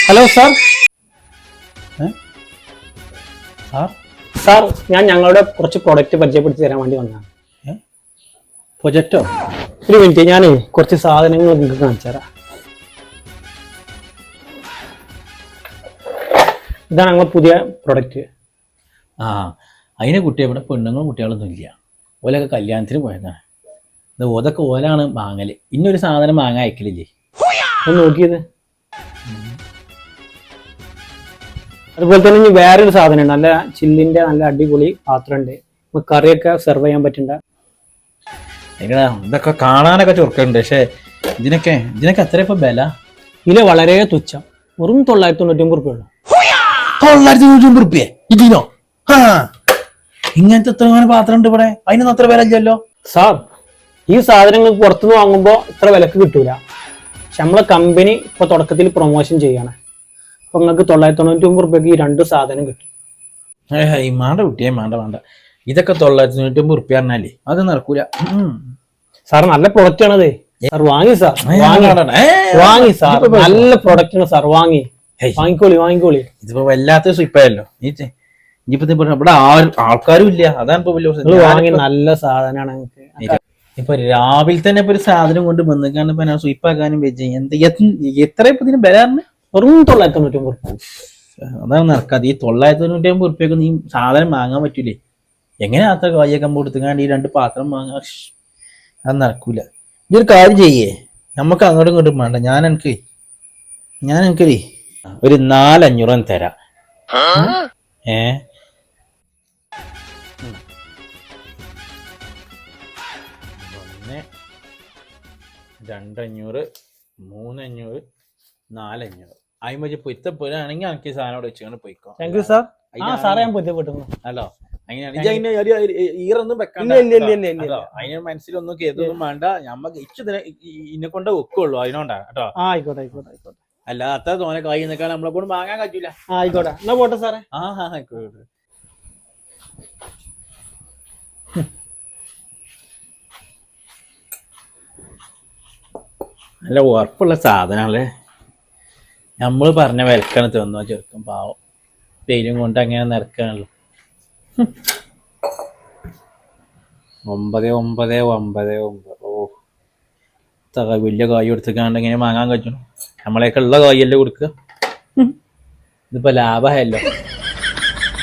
Hello sir. Sir sir ഞാൻ ഞങ്ങളുടെ കുറച്ച് പ്രൊഡക്റ്റ് പരിചയപ്പെടുത്തി തരാൻ വേണ്ടി വന്നതാണ്. പ്രൊജക്റ്റോ? ഒരു മിനിറ്റ്, ഞാൻ കുറച്ച് സാധനങ്ങൾ നിങ്ങൾക്ക് കാണിച്ചു തരാം. ഇതാണ് ഞങ്ങൾ പുതിയ പ്രൊഡക്റ്റ്. അതിനെ കുട്ടി ഇവിടെ പെണ്ണുങ്ങളും കുട്ടികളൊന്നും ഇല്ല. ഓലൊക്കെ കല്യാണത്തിന് പോയതാണ്. ഇത് ഓതൊക്കെ ഓലാണ് വാങ്ങല്. ഇന്നൊരു സാധനം വാങ്ങാൻ അയക്കലില്ലേ? ഒന്ന് നോക്കിയത്. അതുപോലെ തന്നെ ഇനി വേറൊരു സാധനമുണ്ട്, നല്ല ചില്ലിന്റെ നല്ല അടിപൊളി പാത്രമുണ്ട്. നമുക്ക് കറിയൊക്കെ സെർവ് ചെയ്യാൻ പറ്റണ്ട. ഇതൊക്കെ കാണാനൊക്കെ ചുരുക്കുന്നുണ്ട്. പക്ഷെ ഇതിനൊക്കെ എത്ര ഇപ്പൊ വില? വില വളരെ തുച്ഛം, വെറും 999 രൂപയുള്ളൂ. 999 രൂപ ഇതിനോ? ഇങ്ങനത്തെ എത്ര പാത്രം ഉണ്ട് ഇവിടെ? അതിനൊന്നും അത്ര വില ഇല്ലല്ലോ സാർ. ഈ സാധനങ്ങൾ പുറത്തുനിന്ന് വാങ്ങുമ്പോൾ ഇത്ര വിലക്ക് കിട്ടൂല. പക്ഷെ നമ്മളെ കമ്പനി ഇപ്പൊ തുടക്കത്തിൽ പ്രൊമോഷൻ ചെയ്യാണ്. അപ്പൊ നിങ്ങൾക്ക് 999 രൂപയ്ക്ക് ഈ 2 സാധനം കിട്ടും. മാണ്ട കുട്ടിയെ വേണ്ട. ഇതൊക്കെ 999 രൂപ പറഞ്ഞാലേ അത് നടക്കൂല. സാർ നല്ല പ്രൊഡക്റ്റ് ആണത്. സാർ വാങ്ങി സാർ, വാങ്ങി സാർ, നല്ല പ്രൊഡക്റ്റ് ആണ് സാർ. വാങ്ങിക്കോളി. ഇതിപ്പോ വല്ലാത്ത സ്വിപ്പായല്ലോ. ഇനിയിപ്പോ ഇവിടെ ആൾക്കാരും ഇല്ല, അതാണ് ഇപ്പൊ വലിയ. വാങ്ങി നല്ല സാധനമാണ്. ഇപ്പൊ രാവിലെ തന്നെ ഇപ്പൊ ഒരു സാധനം കൊണ്ട് വന്നിക്കാണ് ഇപ്പൊ ഞാൻ സ്വിപ്പാക്കാനും വെച്ച് എത്ര ഇപ്പൊ ഇതിന് ബലാറിന്? വെറും 999 രൂപ. അതാണ് നടക്കാതെ. ഈ 999 രൂപയ്ക്ക് നീ സാധനം വാങ്ങാൻ പറ്റൂലേ? എങ്ങനെ അത്ര കായൊക്കെ കൊടുത്തുകാണ്ട് ഈ 2 പാത്രം വാങ്ങാ? അത് നടക്കൂല. ഇതൊരു കാര്യം ചെയ്യേ, നമുക്ക് അങ്ങോട്ടും ഇങ്ങോട്ടും വേണ്ട. ഞാൻ എനിക്ക് ഒരു 400 തരാം. 200, 300, 400 അയിമതി പൊരുത്തപ്പോരാണെങ്കിൽ എനിക്ക് സാധനം അവിടെ വെച്ചുകൊണ്ട് പോയിക്കോ. Thank you sir. സാറേ ഞാൻ പൊരുത്തപ്പെട്ടു. ഹലോ, അങ്ങനെയാണ്. ഈറൊന്നും വെക്കണ്ട. അതിന് മനസ്സിലൊന്നും കേതൊന്നും വേണ്ട. ഞമ്മക്ക് ഇന്നെ കൊണ്ട് വെക്കുള്ളൂ. അതിനോണ്ടാ കേട്ടോ. ആയിക്കോട്ടെ. അല്ല അത്ര തോനെ കായ് നിൽക്കാൻ നമ്മളെ കൊണ്ട് വാങ്ങാൻ പറ്റൂല. ആയിക്കോട്ടെ, എന്നാ പോട്ടെ സാറേ. ആയിക്കോട്ടെ. നല്ല ഉറപ്പുള്ള സാധനല്ലേ. നമ്മൾ പറഞ്ഞ വിലക്കാണ് തോന്നുക. ചെറുക്കും പാവം തേയിലും കൊണ്ട് അങ്ങനെ നിരക്കാണല്ലോ. 999. ഓ, വലിയ കായ് കൊടുത്തിക്കാണ്ട് ഇങ്ങനെ വാങ്ങാൻ കഴിച്ചു. നമ്മളെയൊക്കെ ഉള്ള കായല്ലേ കൊടുക്കുക. ഇതിപ്പോ ലാഭമല്ലോ.